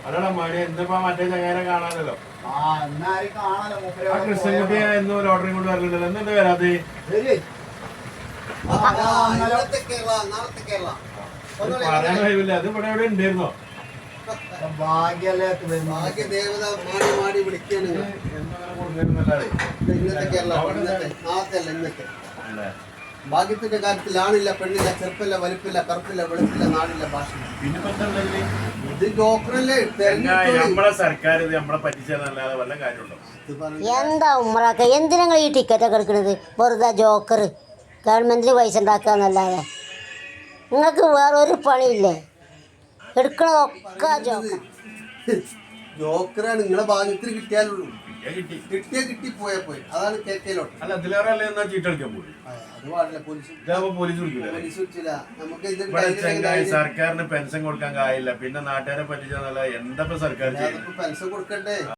അല്ലടാ മണി എന്നിപ്പോ മറ്റേ ചങ്ങാനെ കാണാനല്ലോ. കാണാലോ ക്രിസ്ത്യൻകുട്ടി എന്നും ലോട്ടറി കൊണ്ട് വരലുണ്ടല്ലോ. എന്നിട്ട് വരാതെ പറയാൻ കഴിയില്ല. അത് ഇവിടെ എവിടെ ഉണ്ടായിരുന്നോ? ഭാഗ്യല്ലേ ഭാഗ്യദേവത മാടി മാടി വിളിക്കാണ്. ഇന്നത്തെ കേരള നാളത്തെ അല്ല ഇന്നത്തെ. ഭാഗ്യത്തിന്റെ കാര്യത്തിലാണില്ല, പെണ്ണില്ല, ചെറുപ്പില്ല, വലിപ്പില്ല, കറുപ്പില്ല, വെളുപ്പില്ല, നാടില്ല, ഭാഷ. ഇത് ജോക്കറല്ലേ നമ്മളെ സർക്കാർ നമ്മളെ പറ്റിച്ചതല്ലാതെ വല്ല കാര്യമുണ്ടോ? എന്താ ഉമ്മറാക്ക, എന്തിനാ നിങ്ങൾ ഈ ടിക്കറ്റൊക്കെ എടുക്കുന്നത്? വെറുതെ ജോക്കർ ഗവൺമെൻറ്റിന് പൈസ ഉണ്ടാക്കുക എന്നല്ലാതെ നിങ്ങൾക്ക് വേറൊരു പണിയില്ലേ? എടുക്കണതൊക്കെ ജോക്കർ. ജോക്കറാണ്. നിങ്ങളെ ഭാഗ്യത്തിന് കിട്ടിയാലുള്ളൂ. കിട്ടി പോയാ പോയി. അതാണ് കേക്കലോട്ട്. അല്ല അതിലേറെ ചീട്ടെടുക്കാൻ പോയി. അത് പാടില്ല. പോലീസ് വിളിച്ചില്ല. നമുക്ക് ഇത് സർക്കാരിന് പെൻഷൻ കൊടുക്കാൻ കഴിയില്ല. പിന്നെ നാട്ടുകാരെ പറ്റിച്ചതല്ല. എന്താ സർക്കാർ പെൻഷൻ കൊടുക്കണ്ടേ?